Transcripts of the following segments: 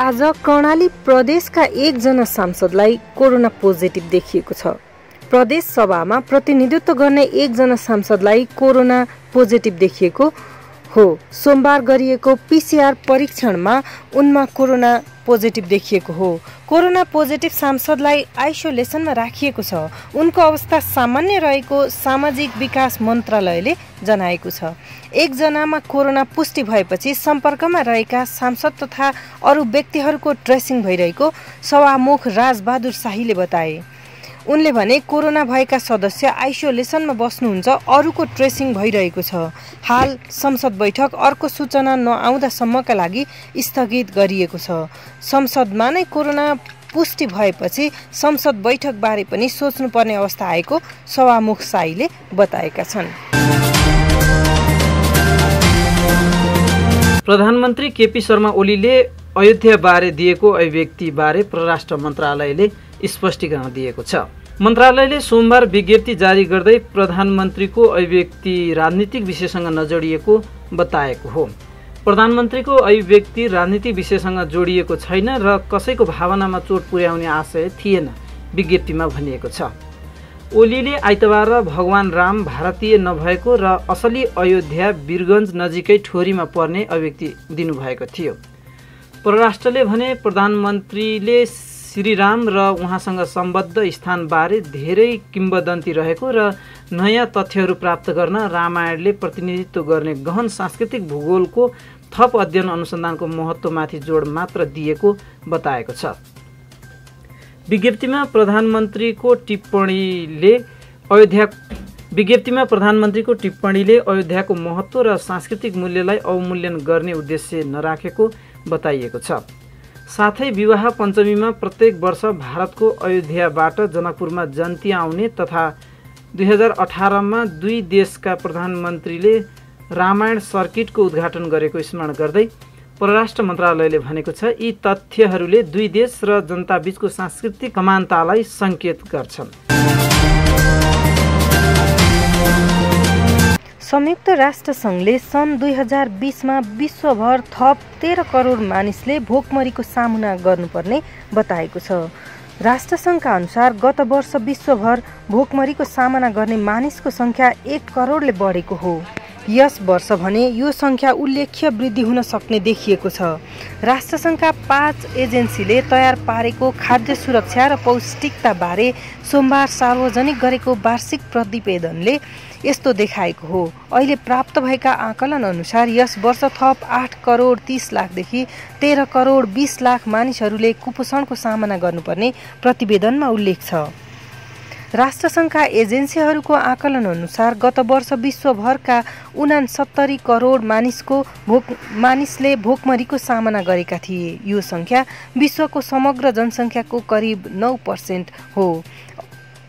आज कर्णाली प्रदेशका एकजना सांसदलाई कोरोना पोजिटिभ देखिएको छ। प्रदेश सभामा प्रतिनिधित्व गर्ने एकजना सांसदलाई कोरोना पोजिटिभ देखिएको हो। सोमबार गरिएको पीसीआर परीक्षणमा उनमा कोरोना पोजिटिभ देखिएको हो। कोरोना पोजिटिभ सांसदलाई आइसोलेसनमा राखिएको छ। उनको अवस्था सामान्य रहेको सामाजिक विकास मन्त्रालयले जनाएको छ। एकजनामा कोरोना पुष्टि भएपछि सम्पर्कमा रहेका सांसद तथा अरू व्यक्तिहरूको ट्रेसिङ भइरहेको सभामुख राजबहादुर शाहीले बताए। उनले भने कोरोना भएका सदस्य आइसोलेसनमा बस्नुहुन्छ, अरूको ट्रेसिङ भइरहेको छ। हाल संसद बैठक अर्को सूचना नआउँदासम्मका लागि स्थगित गरिएको छ। संसदमा नै कोरोना पुष्टि भएपछि संसद बैठकबारे पनि सोच्नुपर्ने अवस्था आएको सभामुख शाहीले बताएका छन्। प्रधानमन्त्री केपी शर्मा ओलीले अयोध्याबारे दिएको अभिव्यक्तिबारे परराष्ट्र मन्त्रालयले स्पष्टीकरण दिएको छ। मन्त्रालयले सोमबार विज्ञप्ति जारी गर्दै प्रधानमन्त्रीको अभिव्यक्ति राजनीतिक विषयसँग नजोडिएको बताएको हो। प्रधानमन्त्रीको अभिव्यक्ति राजनीतिक विषयसँग जोडिएको छैन र कसैको भावनामा चोट पुर्याउने आशय थिएन, विज्ञप्तिमा भनिएको छ। ओलीले आइतबार भगवान राम भारतीय नभएको र असली अयोध्या वीरगञ्ज नजिकै ठोरीमा पर्ने अभिव्यक्ति दिनुभएको थियो। परराष्ट्रले भने प्रधानमन्त्रीले श्रीराम र उहाँसँग सम्बद्ध स्थानबारे धेरै किम्वदन्ती रहेको र नयाँ तथ्यहरू प्राप्त गर्न रामायणले प्रतिनिधित्व गर्ने गहन सांस्कृतिक भूगोलको थप अध्ययन अनुसन्धानको महत्त्वमाथि जोड मात्र दिएको बताएको छ। विज्ञप्तिमा प्रधानमन्त्रीको टिप्पणीले अयोध्याको महत्त्व र सांस्कृतिक मूल्यलाई अवमूल्यन गर्ने उद्देश्य नराखेको बताइएको छ। साथै विवाह पञ्चमीमा प्रत्येक वर्ष भारतको अयोध्याबाट जनकपुरमा जन्ती आउने तथा 2018मा दुई देशका प्रधानमन्त्रीले रामायण सर्किटको उद्घाटन गरेको स्मरण गर्दै परराष्ट्र मन्त्रालयले भनेको छ, यी तथ्यहरूले दुई देश र जनताबीचको सांस्कृतिक समानतालाई सङ्केत गर्छन्। संयुक्त राष्ट्र सङ्घले सन् 2020मा विश्वभर थप 13 करोड मानिसले भोकमरीको सामना गर्नुपर्ने बताएको छ। राष्ट्रसङ्घका अनुसार गत वर्ष विश्वभर भोकमरीको सामना गर्ने मानिसको सङ्ख्या 1 करोडले बढेको हो। यस वर्ष भने यो सङ्ख्या उल्लेख्य वृद्धि हुन सक्ने देखिएको छ। राष्ट्रसङ्घका 5 एजेन्सीले तयार पारेको खाद्य सुरक्षा र पौष्टिकताबारे सोमबार सार्वजनिक गरेको वार्षिक प्रतिवेदनले यस्तो देखाएको हो। अहिले प्राप्त भएका आकलन अनुसार यस वर्ष थप 8 करोड 30 लाखदेखि 13 करोड 20 लाख मानिसहरूले कुपोषणको सामना गर्नुपर्ने प्रतिवेदनमा उल्लेख छ। राष्ट्रसङ्घका एजेन्सीहरूको आकलन अनुसार गत वर्ष विश्वभरका 69 करोड मानिसले भोकमरीको सामना गरेका थिए। यो सङ्ख्या विश्वको समग्र जनसङ्ख्याको करिब 9% हो।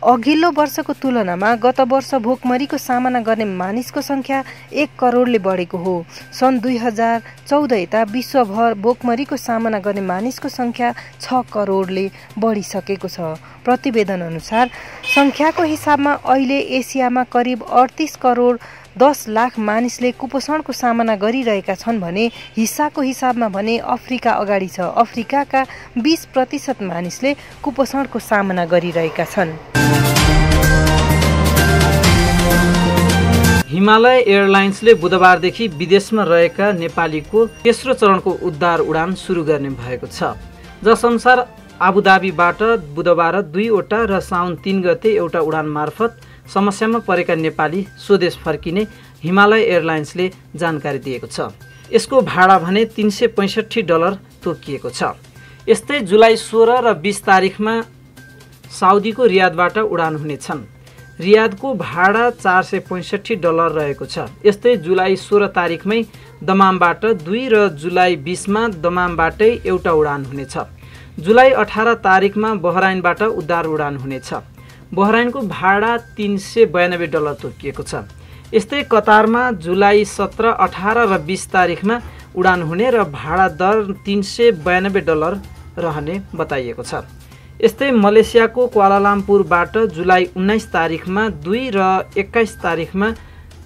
अघिल्लो वर्षको तुलनामा गत वर्ष भोकमरीको सामना गर्ने मानिसको सङ्ख्या 1 करोडले बढेको हो। सन् 2014 यता विश्वभर भोकमरीको सामना गर्ने मानिसको सङ्ख्या 6 करोडले बढिसकेको छ। प्रतिवेदन अनुसार सङ्ख्याको हिसाबमा अहिले एसियामा करिब 38 करोड 10 लाख मानिसले कुपोषणको सामना गरिरहेका छन् भने हिस्साको हिसाबमा भने अफ्रिका अगाडि छ। अफ्रिकाका 20% मानिसले कुपोषणको सामना गरिरहेका छन्। हिमालय एयरलाइन्सले बुधबारदेखि विदेशमा रहेका नेपालीको तेस्रो चरणको उद्धार उडान सुरु गर्ने भएको छ, जसअनुसार आबुधाबीबाट बुधबार 2वटा र साउन 3 गते एउटा उडान मार्फत समस्यामा परेका नेपाली स्वदेश फर्किने हिमालय एयरलाइन्सले जानकारी दिएको छ। यसको भाडा भने $365 तोकिएको छ। यस्तै जुलाई 16 र 20 तारिखमा साउदीको रियादबाट उडान हुनेछन्। रियादको भाडा $465 रहेको छ। यस्तै जुलाई 16 तारिखमै दमामबाट 2 र जुलाई 20मा दमामबाटै एउटा उडान हुनेछ। जुलाई 18 तारिखमा बहराइनबाट उद्धार उडान हुनेछ। बहराइनको भाडा $392 तोकिएको छ। यस्तै कतारमा जुलाई 17, 18 र 20 तारिखमा उडान हुने र भाडा दर $392 रहने बताइएको छ। यस्तै मलेसियाको क्वालालम्पुरबाट जुलाई 19 तारिखमा 2 र 21 तारिखमा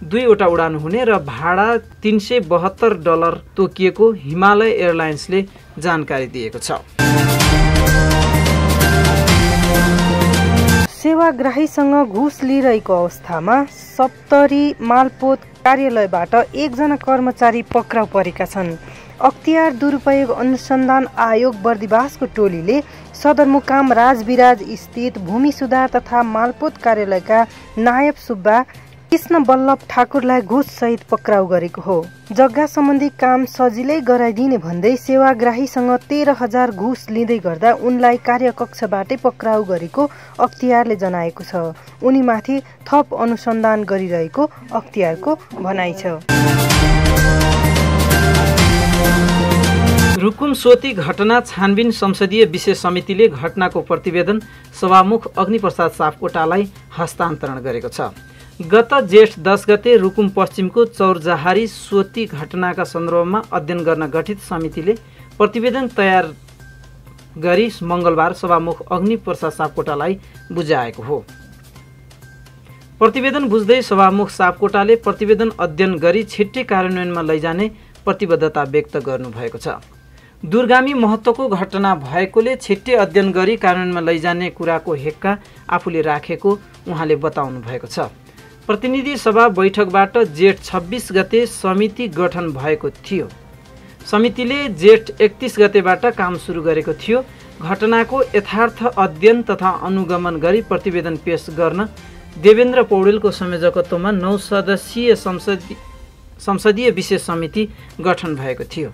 2वटा उडान हुने र भाडा $372 तोकिएको हिमालय एयरलाइन्सले जानकारी दिएको छ। सेवाग्राहीसँग घुस लिइरहेको अवस्थामा सप्तरी मालपोत कार्यालयबाट 1 जना कर्मचारी पक्राउ परेका छन्। अख्तियार दुरुपयोग अनुसन्धान आयोग बर्दिवासको टोलीले सदरमुकाम राजविराज स्थित भूमि सुधार तथा मालपोत कार्यालयका नायब सुब्बा कृष्ण बल्लभ ठाकुरलाई घुस सहित पक्राउ गरेको हो। जग्गा सम्बन्धी काम सजिलै गराइदिने भन्दै सेवाग्राहीसँग 13,000 घुस लिँदै गर्दा उनलाई कार्यकक्षबाटै पक्राउ गरेको अख्तियारले जनाएको छ। उनीमाथि थप अनुसन्धान गरिरहेको अख्तियारको भनाइ छ। रुकुम सोती घटना छानबिन संसदीय विशेष समितिले घटनाको प्रतिवेदन सभामुख अग्निप्रसाद सापकोटालाई हस्तान्तरण गरेको छ। गत जेठ 10 गते रुकुम पश्चिमको चौरजहारी सोती घटनाका सन्दर्भमा अध्ययन गर्न गठित समितिले प्रतिवेदन तयार गरी मङ्गलबार सभामुख अग्निप्रसाद सापकोटालाई बुझाएको हो। प्रतिवेदन बुझ्दै सभामुख सापकोटाले प्रतिवेदन अध्ययन गरी छिट्टै कार्यान्वयनमा लैजाने प्रतिबद्धता व्यक्त गर्नुभएको छ। दूरगामी महत्त्वको घटना भएकोले छिट्टै अध्ययन गरी कार्यान्वयनमा लैजाने कुराको हेक्का आफूले राखेको उहाँले बताउनु भएको छ। प्रतिनिधि सभा बैठकबाट जेठ 26 गते समिति गठन भएको थियो। समितिले जेठ 31 गतेबाट काम सुरु गरेको थियो। घटनाको यथार्थ अध्ययन तथा अनुगमन गरी प्रतिवेदन पेश गर्न देवेन्द्र पौडेलको संयोजकत्वमा 9 सदस्यीय संसदीय विशेष समिति गठन भएको थियो।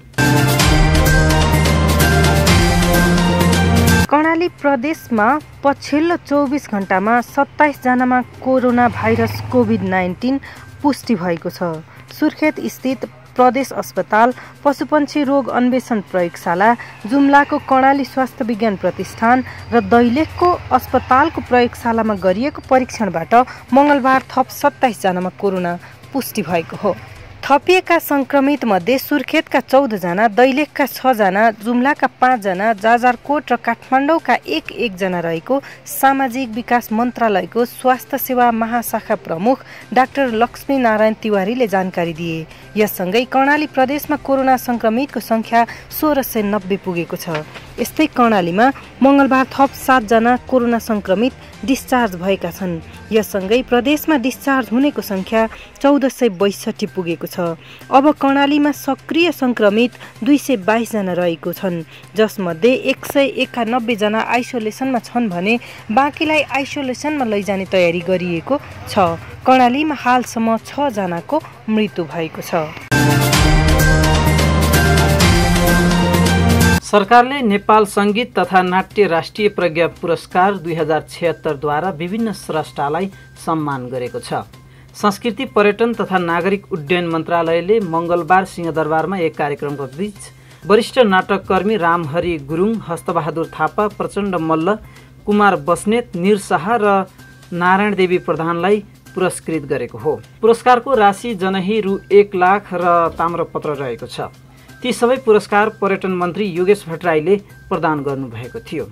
कर्णाली प्रदेशमा पछिल्लो 24 घण्टामा 27 जनामा कोरोना भाइरस कोभिड-19 पुष्टि भएको छ। सुर्खेत स्थित प्रदेश अस्पताल, पशुपन्छी रोग अन्वेषण प्रयोगशाला, जुम्लाको कर्णाली स्वास्थ्य विज्ञान प्रतिष्ठान र दैलेखको अस्पतालको प्रयोगशालामा गरिएको परीक्षणबाट मङ्गलबार थप 27 जनामा कोरोना पुष्टि भएको हो। थपिएका संक्रमित मध्ये सुर्खेतका 14 जना, दैलेखका 6 जना, जुम्लाका 5 जना, जाजरकोट र काठमाडौँका 1 जना रहेको सामाजिक विकास मन्त्रालयको स्वास्थ्य सेवा महाशाखा प्रमुख डाक्टर लक्ष्मी नारायण तिवारीले जानकारी दिए। यससँगै कर्णाली प्रदेशमा कोरोना संक्रमितको संख्या 1690 पुगेको छ। यस्तै कर्णालीमा मङ्गलबार थप 7 जना कोरोना संक्रमित डिस्चार्ज भएका छन्। यससँगै प्रदेशमा डिस्चार्ज हुनेको संख्या 1462 पुगेको छ। अब कर्णालीमा सक्रिय संक्रमित 222 जना रहेको छन्, जसमध्ये 191 जना आइसोलेसनमा छन् भने बाँकीलाई आइसोलेसनमा लैजाने तयारी गरिएको छ। कर्णालीमा हालसम्म 6 जनाको मृत्यु भएको छ। सरकारले नेपाल सङ्गीत तथा नाट्य राष्ट्रिय प्रज्ञा पुरस्कार 2076 द्वारा विभिन्न स्रष्टालाई सम्मान गरेको छ। संस्कृति पर्यटन तथा नागरिक उड्डयन मन्त्रालयले मङ्गलबार सिंहदरबारमा एक कार्यक्रमको बीच वरिष्ठ नाटककर्मी रामहरि गुरुङ, हस्तबहादुर थापा, प्रचण्ड मल्ल, कुमार बस्नेत, निर शाह र नारायण देवी प्रधानलाई पुरस्कृत गरेको हो। पुरस्कारको राशि जनही रु 1 लाख र ताम्रपत्र रहेको छ। ती सबै पुरस्कार पर्यटन मन्त्री योगेश भट्टराईले प्रदान गर्नुभएको थियो।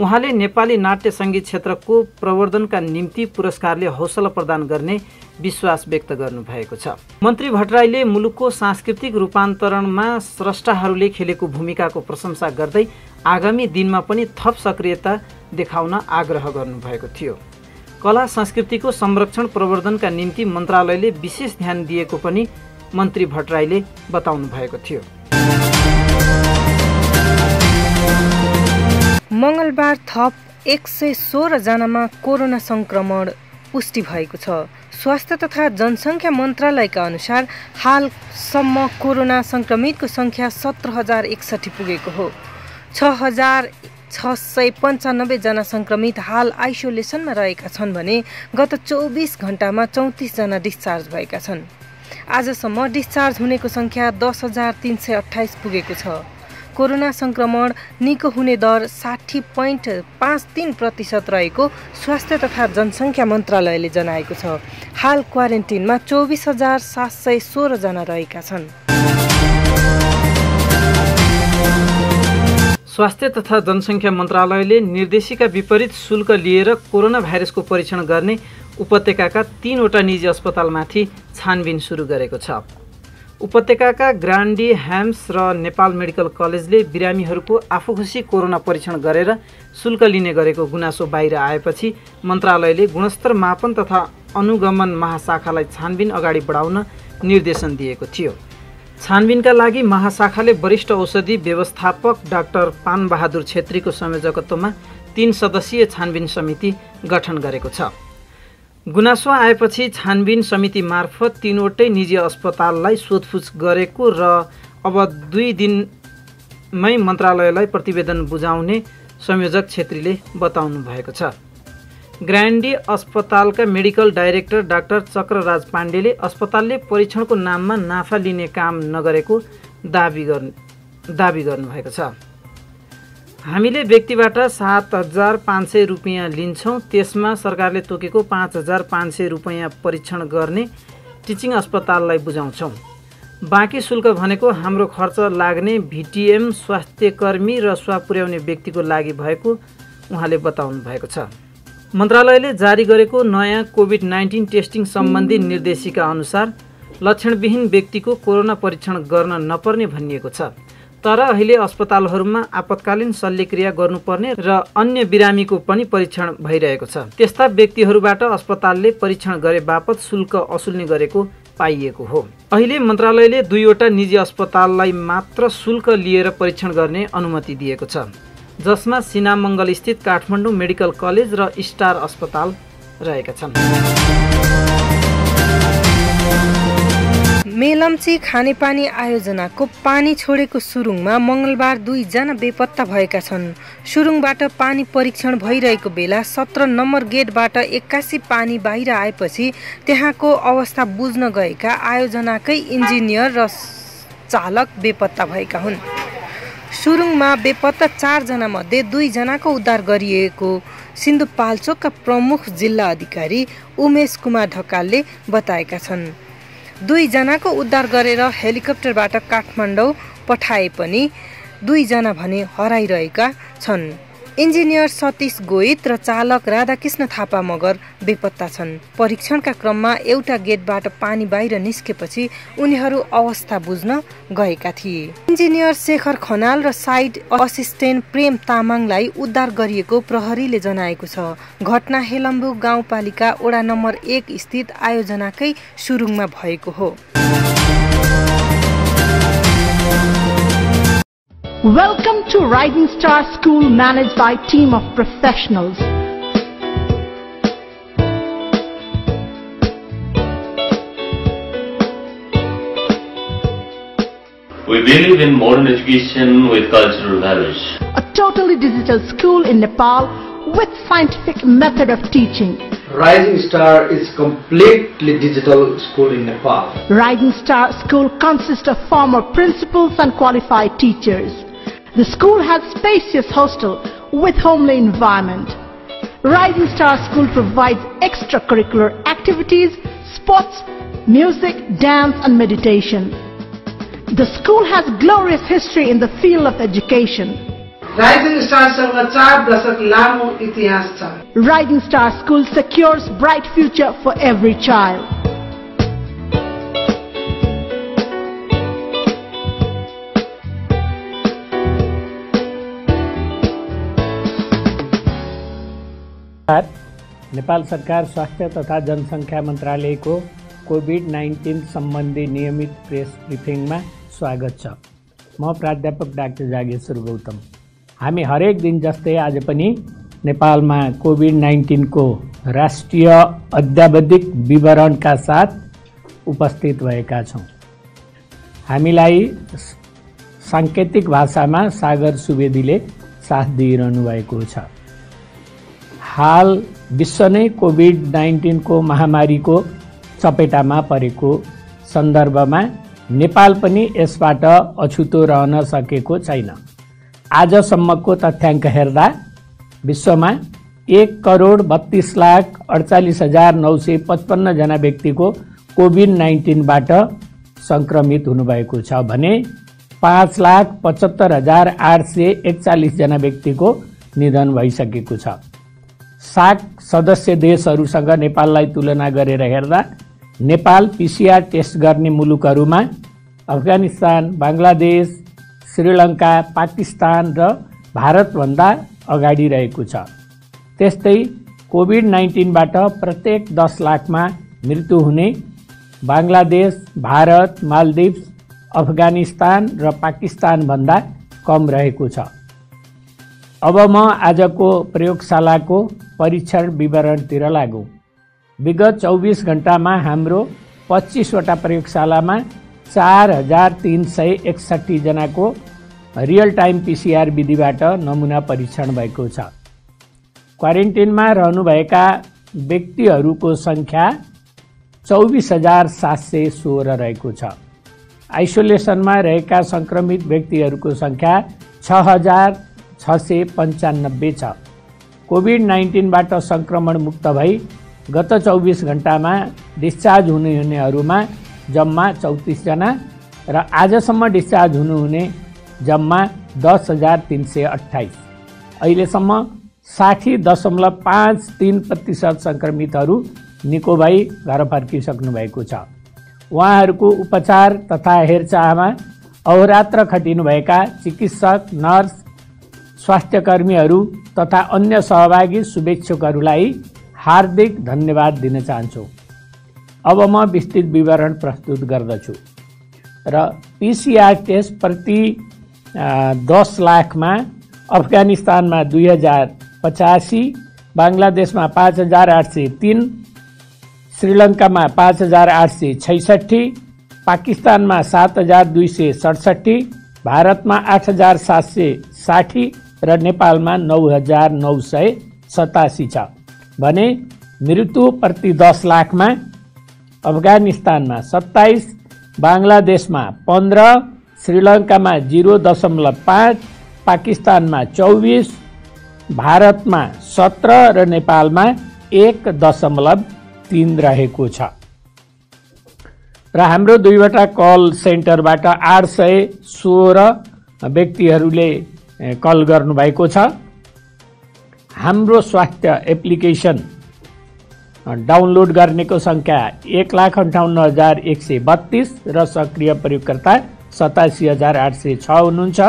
उहाँले नेपाली नाट्य सङ्गीत क्षेत्रको प्रवर्धनका निम्ति पुरस्कारले हौसला प्रदान गर्ने विश्वास व्यक्त गर्नुभएको छ। मन्त्री भट्टराईले मुलुकको सांस्कृतिक रूपान्तरणमा स्रष्टाहरूले खेलेको भूमिकाको प्रशंसा गर्दै आगामी दिनमा पनि थप सक्रियता देखाउन आग्रह गर्नुभएको थियो। कला संस्कृतिको संरक्षण प्रवर्धनका निम्ति मन्त्रालयले विशेष ध्यान दिएको पनि मन्त्री भट्टराईले बताउनु भएको थियो। मङ्गलबार थप 116 जनामा कोरोना संक्रमण पुष्टि भएको छ। स्वास्थ्य तथा जनसङ्ख्या मन्त्रालयका अनुसार हालसम्म कोरोना संक्रमितको संख्या 17,061 पुगेको हो। 6,695 जना संक्रमित हाल आइसोलेसनमा रहेका छन् भने गत 24 घण्टामा 34 जना डिस्चार्ज भएका छन्। आजसम्म डिस्चार्ज हुनेको संख्या 10,328 पुगेको छ। कोरोना संक्रमण निको हुने दर 60.53% रहेको स्वास्थ्य तथा जनसङ्ख्या मन्त्रालयले जनाएको छ। हाल क्वारेन्टिनमा 24,716 जना रहेका छन्। स्वास्थ्य तथा जनसङ्ख्या मन्त्रालयले निर्देशिका विपरीत शुल्क लिएर कोरोना भाइरसको परीक्षण गर्ने उपत्यकाका 3वटा निजी अस्पतालमाथि छानबिन सुरु गरेको छ। उपत्यकाका ग्रान्डी ह्याम्स र नेपाल मेडिकल कलेजले बिरामीहरूको आफूखुसी कोरोना परीक्षण गरेर शुल्क लिने गरेको गुनासो बाहिर आएपछि मन्त्रालयले गुणस्तर मापन तथा अनुगमन महाशाखालाई छानबिन अगाडि बढाउन निर्देशन दिएको थियो। छानबिनका लागि महाशाखाले वरिष्ठ औषधि व्यवस्थापक डाक्टर पानबहादुर छेत्रीको संयोजकत्वमा 3 सदस्यीय छानबिन समिति गठन गरेको छ। गुनासो आएपछि छानबिन समिति मार्फत 3वटै निजी अस्पताललाई सोधपुछ गरेको र अब 2 दिनमै मन्त्रालयलाई प्रतिवेदन बुझाउने संयोजक छेत्रीले बताउनु भएको छ। ग्रान्डी अस्पतालका मेडिकल डाइरेक्टर डाक्टर चक्रराज पाण्डेले अस्पतालले परीक्षणको नाममा नाफा लिने काम नगरेको दाबी गर्नुभएको छ। हामीले व्यक्तिबाट 7,500 रुपियाँ लिन्छौँ, त्यसमा सरकारले तोकेको 5,500 रुपियाँ परीक्षण गर्ने टिचिङ अस्पताललाई बुझाउँछौँ। बाँकी शुल्क भनेको हाम्रो खर्च लाग्ने भिटिएम स्वास्थ्यकर्मी र स्वाब पुर्याउने व्यक्तिको लागि भएको उहाँले बताउनु भएको छ। मन्त्रालयले जारी गरेको नयाँ कोभिड-19 टेस्टिङ सम्बन्धी निर्देशिका अनुसार लक्षणविहीन व्यक्तिको कोरोना परीक्षण गर्न नपर्ने भनिएको छ। तर अहिले अस्पतालहरूमा आपतकालीन शल्यक्रिया गर्नुपर्ने र अन्य बिरामीको पनि परीक्षण भइरहेको छ। त्यस्ता व्यक्तिहरूबाट अस्पतालले परीक्षण गरे बापत शुल्क असुल्ने गरेको पाइएको हो। अहिले मन्त्रालयले 2वटा निजी अस्पताललाई मात्र शुल्क लिएर परीक्षण गर्ने अनुमति दिएको छ, जसमा सिनामङ्गल स्थित काठमाडौँ मेडिकल कलेज र स्टार अस्पताल रहेका छन्। मेलम्ची खानेपानी आयोजनाको पानी छोडेको सुरुङमा मङ्गलबार 2 जना बेपत्ता भएका छन्। सुरुङबाट पानी परीक्षण भइरहेको बेला 17 नम्बर गेटबाट 81 पानी बाहिर आएपछि त्यहाँको अवस्था बुझ्न गएका आयोजनाकै इन्जिनियर र चालक बेपत्ता भएका हुन्। सुरुङमा बेपत्ता 4 जना मध्ये 2 जनाको उद्धार गरिएको सिन्धुपाल्चोकका प्रमुख जिल्ला अधिकारी उमेश कुमार ढकालले बताएका छन्। 2 जनाको उद्धार गरेर हेलिकप्टरबाट काठमाडौँ पठाए पनि 2 जना भने हराइरहेका छन्। इन्जिनियर सतीश गोइत र चालक राधाकृष्ण थापा मगर बेपत्ता छन्। परीक्षणका क्रममा एउटा गेटबाट पानी बाहिर निस्केपछि उनीहरू अवस्था बुझ्न गएका थिए। इन्जिनियर शेखर खनाल र साइड असिस्टेन्ट प्रेम तामाङलाई उद्धार गरिएको प्रहरीले जनाएको छ। घटना हेलम्बु गाउँपालिका वडा नम्बर 1 स्थित आयोजनाकै सुरुङमा भएको हो। Welcome to Rising Star School, managed by a team of professionals. We believe in modern education with cultural values. A totally digital school in Nepal with scientific method of teaching. Rising Star is completely digital school in Nepal. Rising Star School consists of former principals and qualified teachers. The school has spacious hostel with homely environment. Rising Star School provides extracurricular activities, sports, music, dance and meditation. The school has glorious history in the field of education. Rising Star सँग 4 दशक लामो इतिहास छ। Rising Star School secures bright future for every child. Nepal सरकार स्वास्थ्य तथा जनसङ्ख्या मन्त्रालयको कोभिड-19 सम्बन्धी नियमित प्रेस ब्रिफिङमा स्वागत छ। म प्राध्यापक डाक्टर जागेश्वर गौतम। हामी हरेक दिन जस्तै आज पनि नेपालमा कोभिड-19 को राष्ट्रिय अद्यावधिक विवरणका साथ उपस्थित भएका छौँ। हामीलाई साङ्केतिक भाषामा सागर सुवेदीले साथ दिइरहनु भएको छ। हाल विश्व नै कोभिड-19 को महामारीको चपेटामा परेको सन्दर्भमा नेपाल पनि यसबाट अछुतो रहन सकेको छैन। आजसम्मको तथ्याङ्क हेर्दा विश्वमा 1,32,48,955 जना व्यक्तिको कोभिड-19बाट सङ्क्रमित हुनुभएको छ भने 5,75,841 जना व्यक्तिको निधन भइसकेको छ। सार्क सदस्य देशहरूसँग नेपाललाई तुलना गरेर हेर्दा नेपाल पीसीआर टेस्ट गर्ने मुलुकहरूमा अफगानिस्तान, बङ्गलादेश, श्रीलङ्का, पाकिस्तान र भारतभन्दा अगाडि रहेको छ। त्यस्तै कोभिड-19बाट प्रत्येक 10 लाखमा मृत्यु हुने बङ्गलादेश, भारत, मालदिप्स, अफगानिस्तान र पाकिस्तानभन्दा कम रहेको छ। अब म आजको प्रयोगशालाको परीक्षण विवरणतिर लागौँ। विगत 24 घण्टामा हाम्रो 25 वटा प्रयोगशालामा 4361 जनाको रियल टाइम पीसीआर विधिबाट नमुना परीक्षण भएको छ। क्वारेन्टिनमा रहनुभएका व्यक्तिहरूको सङ्ख्या 24,716 रहेको छ। आइसोलेसनमा रहेका सङ्क्रमित व्यक्तिहरूको सङ्ख्या 6,695 छ। कोभिड-19बाट सङ्क्रमण मुक्त भई गत 24 घण्टामा डिस्चार्ज हुनेहरूमा जम्मा 34 जना र आजसम्म डिस्चार्ज हुनुहुने जम्मा 10,328। अहिलेसम्म 60.53% सङ्क्रमितहरू निको भई घर फर्किसक्नु भएको छ। उहाँहरूको उपचार तथा हेरचाहमा अहोरात्र खटिनुभएका चिकित्सक, नर्स, स्वास्थ्यकर्मीहरू तथा अन्य सहभागी शुभेच्छुकहरूलाई हार्दिक धन्यवाद दिन चाहन्छु। अब म विस्तृत विवरण प्रस्तुत गर्दछु। र पीसीआर टेस्ट प्रति 10 लाखमा अफगानिस्तानमा 2085, बङ्गलादेशमा 5803, श्रीलङ्कामा 5866, पाकिस्तानमा 7267, भारतमा 8760 र नेपालमा 9987 छ भने मृत्यु प्रति 10 लाखमा अफगानिस्तानमा 27, बङ्गलादेशमा 15, श्रीलङ्कामा 0.5, पाकिस्तानमा 24, भारतमा 17 र नेपालमा 1.3 रहेको छ। र हाम्रो 2वटा कल सेन्टरबाट 816 व्यक्तिहरूले कल गर्नुभएको छ। हाम्रो स्वास्थ्य एप्लिकेसन डाउनलोड गर्नेको सङ्ख्या 1,58,132 र सक्रिय प्रयोगकर्ता 87,806 हुनुहुन्छ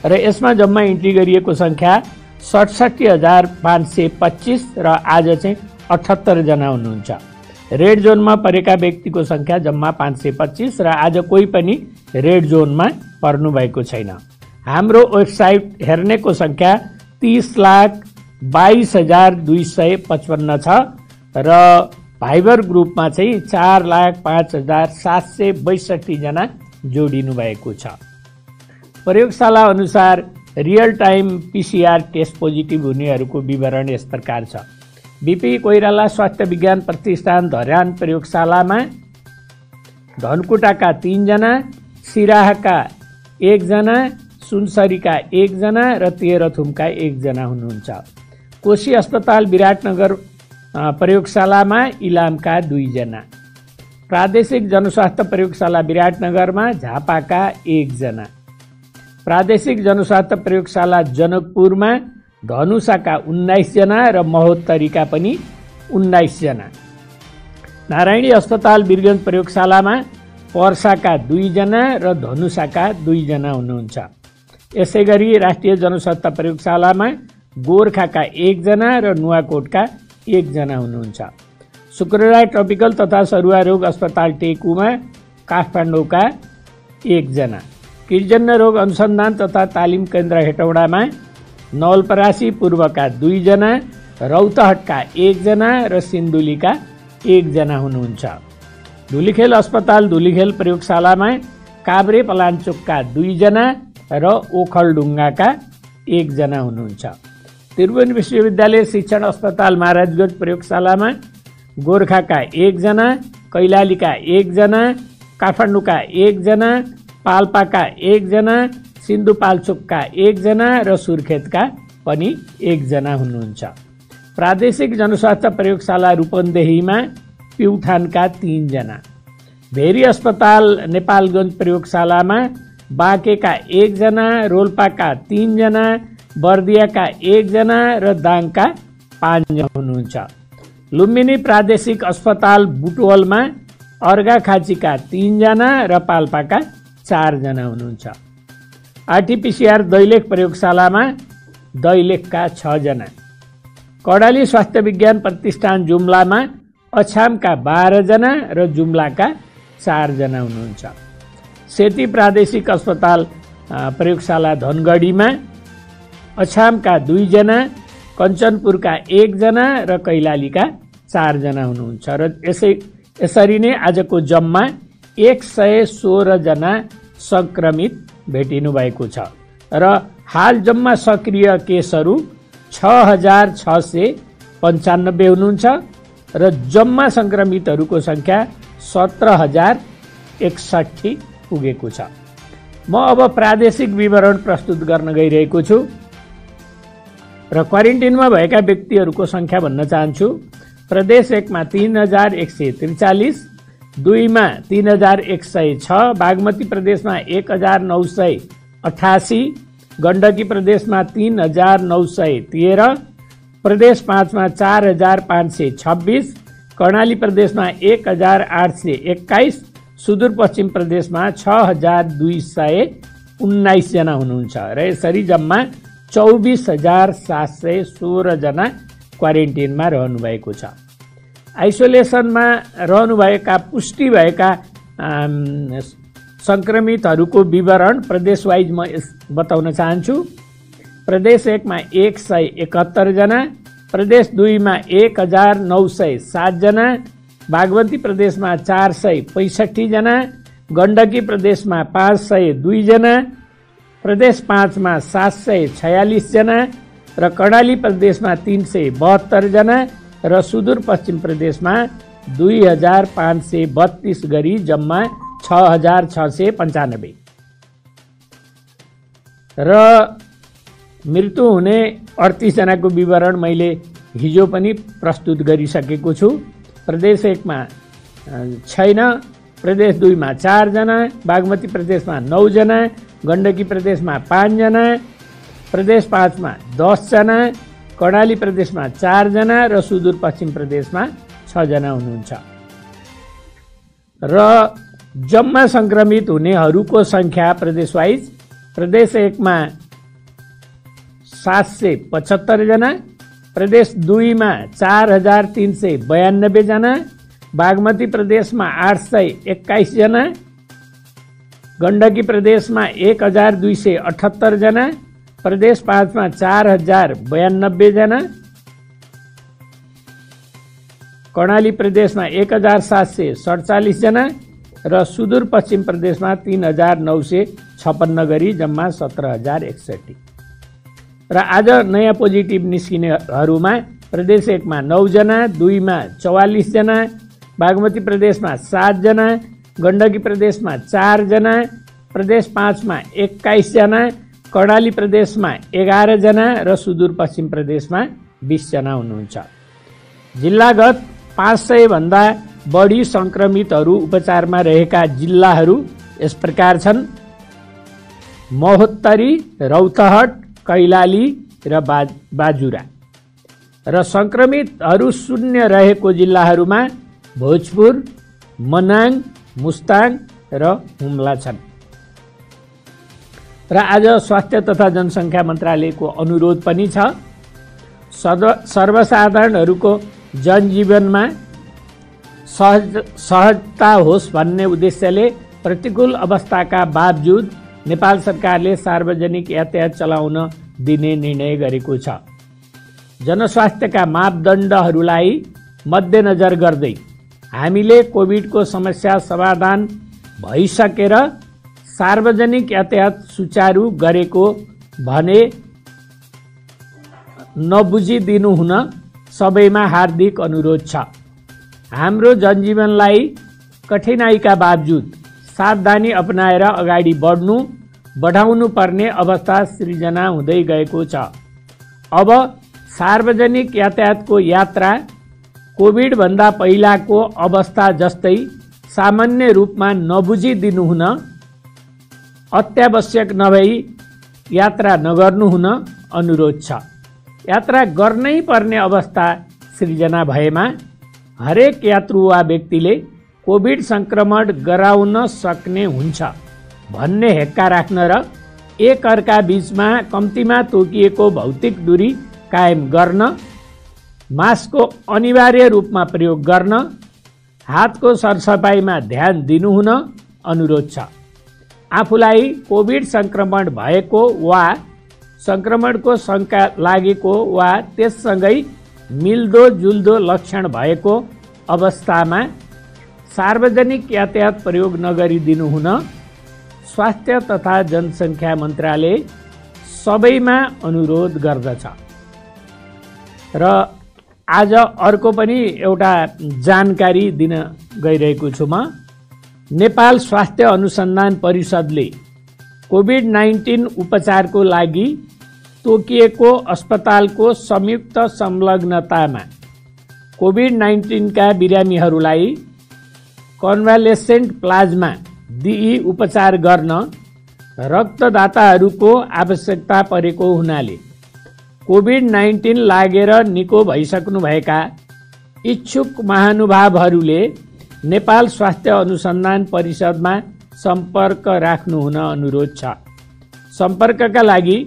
र यसमा जम्मा इन्ट्री गरिएको सङ्ख्या 67,525 र आज चाहिँ 78 जना हुनुहुन्छ। रेड जोनमा परेका व्यक्तिको सङ्ख्या जम्मा 525 र आज कोही पनि रेड जोनमा पर्नु भएको छैन। हाम्रो वेबसाइट हेर्नेको सङ्ख्या 30,22,255 छ र भाइबर ग्रुपमा चाहिँ 4,05,762 जना जोडिनु भएको छ। प्रयोगशाला अनुसार real time PCR test positive हुनेहरूको विवरण यस प्रकार छ। बीपी कोइराला स्वास्थ्य विज्ञान प्रतिष्ठान धरान प्रयोगशालामा धनकुटाका 3 जना, सिराहाका 1 जना, सुनसरीका 1 जना र तेह्रथुमका 1 जना हुनुहुन्छ। कोशी अस्पताल विराटनगर प्रयोगशालामा इलामका 2 जना, प्रादेशिक जनस्वास्थ्य प्रयोगशाला विराटनगरमा झापाका 1 जना, प्रादेशिक जनस्वास्थ्य प्रयोगशाला जनकपुरमा धनुषाका 19 जना र महोत्तरीका पनि 19 जना, नारायणी अस्पताल वीरगञ्ज प्रयोगशालामा पर्साका 2 जना र धनुषाका 2 जना हुनुहुन्छ। यसै गरी राष्ट्रिय जनस्वास्थ्य प्रयोगशालामा गोर्खाका 1 जना र नुवाकोटका 1 जना हुनुहुन्छ। शुक्रराय ट्रपिकल तथा सरुवा रोग अस्पताल टेकुमा काठमाडौँका 1 जना, किर्जन्य रोग अनुसन्धान तथा तालिम केन्द्र हेटौडामा नवलपरासी पूर्वका 2 जना, रौतहटका 1 जना र सिन्धुलीका 1 जना हुनुहुन्छ। धुलीखेल अस्पताल धुलीखेल प्रयोगशालामा काभ्रे पलाञ्चोकका 2 जना र ओखलढुङ्गाका 1 जना हुनुहुन्छ। त्रिभुवन विश्वविद्यालय शिक्षण अस्पताल महाराजगञ्ज प्रयोगशालामा गोर्खाका 1 जना, कैलालीका 1 जना, काठमाडौँका 1 जना, पाल्पाका 1 जना, सिन्धुपाल्चोकका 1 जना र सुर्खेतका पनि 1 जना हुनुहुन्छ। प्रादेशिक जनस्वास्थ्य प्रयोगशाला रूपन्देहीमा प्युठानका 3 जना, भेरी अस्पताल नेपालगञ्ज प्रयोगशालामा बाँकेका 1 जना, रोल्पाका 3 जना, बर्दियाका 1 जना र दाङका 5 जना हुनुहुन्छ। लुम्बिनी प्रादेशिक अस्पताल बुटवलमा अर्घाखाँचीका 3 जना र पाल्पाका 4 जना हुनुहुन्छ। आरटीपीसीआर दैलेख प्रयोगशालामा दैलेखका 6 जना। कर्णाली स्वास्थ्य विज्ञान प्रतिष्ठान जुम्लामा अछामका 12 जना र जुम्लाका 4 जना हुनुहुन्छ। सेती प्रादेशिक अस्पताल प्रयोगशाला धनगढीमा अछामका 2 जना, कञ्चनपुरका 1 जना र कैलालीका 4 जना हुनुहुन्छ। र यसरी नै आजको जम्मा 116 जना संक्रमित भेटिनु भएको छ र हाल जम्मा सक्रिय केसहरू 6695 हुनुहुन्छ र जम्मा संक्रमितहरूको संख्या 17061 पुगेको छ। म अब प्रादेशिक विवरण प्रस्तुत गर्न गइरहेको छु र क्वारेन्टिनमा भएका व्यक्तिहरूको संख्या भन्न चाहन्छु। प्रदेश 1 मा 3143, 2 मा 3106, बागमती प्रदेशमा 1988, गण्डकी प्रदेशमा 3913, प्रदेश 5 मा 4526, कर्णाली प्रदेशमा 1821, सुदूरपश्चिम प्रदेशमा 6219 जना हुनुहुन्छ र यसरी जम्मा 24716 जना क्वारेन्टिनमा रहनुभएको छ। आइसोलेसनमा रहनुभएका पुष्टि भएका संक्रमितहरूको विवरण प्रदेशवाइज म बताउन चाहन्छु। प्रदेश 1 मा 171 जना, प्रदेश 2 मा 1907 जना, बागमती प्रदेशमा 465 जना, गण्डकी प्रदेशमा 502 जना, प्रदेश 5 मा 746 जना र कर्णाली प्रदेशमा 372 जना र सुदूरपश्चिम प्रदेशमा 2532 गरी जम्मा 6695 र मृत्यु हुने 38 जनाको विवरण मैले हिजो पनि प्रस्तुत गरिसकेको छु। प्रदेश 1 मा छैन, प्रदेश 2 मा 4 जना, बागमती प्रदेशमा 9 जना, गण्डकी प्रदेशमा 5 जना, प्रदेश 5 मा 10 जना, कर्णाली प्रदेशमा 4 जना र सुदूरपश्चिम प्रदेशमा 6 जना हुनुहुन्छ। र जम्मा संक्रमित हुनेहरूको संख्या प्रदेशवाइज प्रदेश 1 मा 775 जना, प्रदेश 2 मा 4392 जना, बागमती प्रदेशमा 821 जना, गण्डकी प्रदेशमा 1278 जना, प्रदेश 5 मा 4092 जना, कर्णाली प्रदेशमा 1747 जना र सुदूरपश्चिम प्रदेशमा 3956 गरी जम्मा 17061। र आज नयाँ पोजिटिभ निस्किनेहरूमा प्रदेश 1 मा 9 जना, 2 मा 44 जना, बागमती प्रदेशमा 7 जना, गण्डकी प्रदेशमा 4 जना, प्रदेश 5 मा 21 जना, कर्णाली प्रदेशमा 11 जना र सुदूरपश्चिम प्रदेशमा 20 जना हुनुहुन्छ। जिल्लागत 500 भन्दा बढी संक्रमितहरू उपचारमा रहेका जिल्लाहरू यस प्रकार छन्: महोत्तरी, रौतहट, कैलाली र बाजुरा। र संक्रमितहरू शून्य रहेको जिल्लाहरूमा भोजपुर, मनाङ, मुस्ताङ र हुम्ला छन्। र आज स्वास्थ्य तथा जनसङ्ख्या मन्त्रालयको अनुरोध पनि छ। सर्वसाधारणहरूको जनजीवनमा सहजता होस् भन्ने उद्देश्यले प्रतिकूल अवस्थाका बावजुद नेपाल सरकारले सार्वजनिक यातायात चलाउन दिने निर्णय गरेको छ। जनस्वास्थ्यका मापदण्डहरूलाई मध्यनजर गर्दै हामीले कोभिडको समस्या समाधान भइसकेर सार्वजनिक यातायात सुचारू गरेको भने नबुझिदिनु हुन सबैमा हार्दिक अनुरोध छ। हाम्रो जनजीवनलाई कठिनाइका बावजुद सावधानी अपनाएर अगाडि बढाउनु पर्ने अवस्था सृजना हुँदै गएको छ। अब सार्वजनिक यातायातको यात्रा कोभिडभन्दा पहिलाको अवस्था जस्तै सामान्य रूपमा नबुझिदिनु हुन, अत्यावश्यक नभई यात्रा नगर्नु हुन अनुरोध छ। यात्रा गर्नै पर्ने अवस्था सृजना भएमा हरेक यात्रु वा व्यक्तिले कोभिड संक्रमण गराउन सक्ने हुन्छ भन्ने हेक्का राख्न र एक अर्का बीचमा कम्तीमा तोकिएको भौतिक दूरी कायम गर्न, मास्कको अनिवार्य रूपमा प्रयोग गर्न, हातको सरसफाइमा ध्यान दिनुहुन अनुरोध छ। आफूलाई कोभिड संक्रमण भएको वा संक्रमणको शंका लागेको वा त्यससँगै मिल्दो जुल्दो लक्षण भएको अवस्थामा सार्वजनिक यातायात प्रयोग नगरिदिनु हुन स्वास्थ्य तथा जनसङ्ख्या मन्त्रालय सबैमा अनुरोध गर्दछ। र आज अर्को पनि एउटा जानकारी दिन गइरहेको छु म। नेपाल स्वास्थ्य अनुसन्धान परिषदले कोभिड-19 उपचारको लागि तोकिएको अस्पतालको संयुक्त संलग्नतामा कोभिड-19 का बिरामीहरूलाई कन्भालेसेन्ट प्लाज्मा दिई उपचार गर्न रक्तदाताहरूको आवश्यकता परेको हुनाले कोभिड-19 लागेर निको भइसक्नुभएका इच्छुक महानुभावहरूले नेपाल स्वास्थ्य अनुसन्धान परिषदमा सम्पर्क राख्नुहुन अनुरोध छ। सम्पर्कका लागि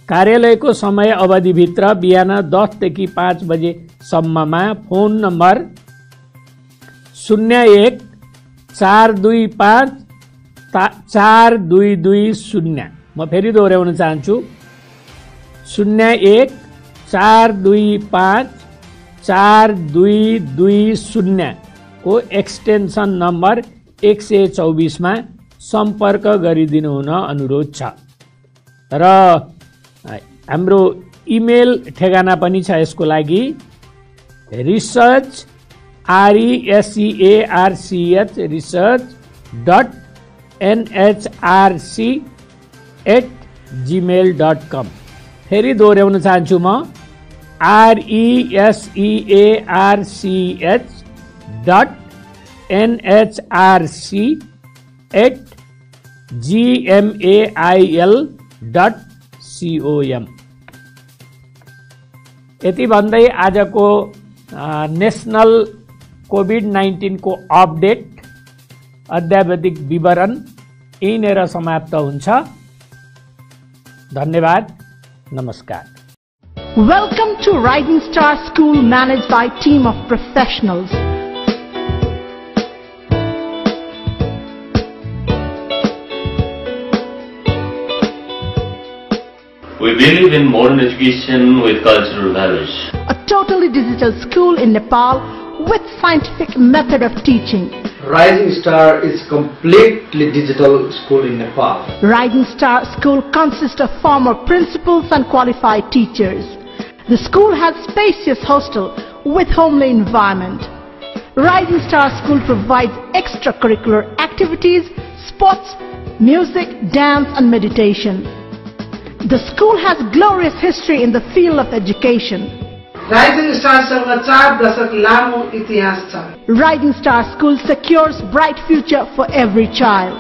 कार्यालयको समय अवधिभित्र बिहान 10 देखि 5 बजेसम्ममा फोन नम्बर 01 425 4220 म फेरि दोहोऱ्याउन चाहन्छु 01 425 4220 को एक्सटेन्सन नम्बर 124 मा सम्पर्क गरिदिनु हुन अनुरोध छ। र हाम्रो इमेल ठेगाना पनि छ यसको लागि research research.nhrc@gmail.com फेरि दोहोऱ्याउन चाहन्छु म research.nhrc@gmail.com। यति भन्दै आजको नेशनल कोभिड-19 को अपडेट अद्यावधिक विवरण यहीँनेर समाप्त हुन्छ। धन्यवाद, नमस्कार। Welcome to Rising Star School, managed by a team of professionals. We believe in modern education with cultural values. A totally digital school in Nepal with scientific method of teaching. Rising Star is completely digital school in Nepal. Rising Star School consists of former principals and qualified teachers. The school has spacious hostel with homely environment. Rising Star School provides extracurricular activities, sports, music, dance and meditation. The school has glorious history in the field of education. Rising Star सँग 4 दशक लामो इतिहास छ। Rising Star School secures bright future for every child.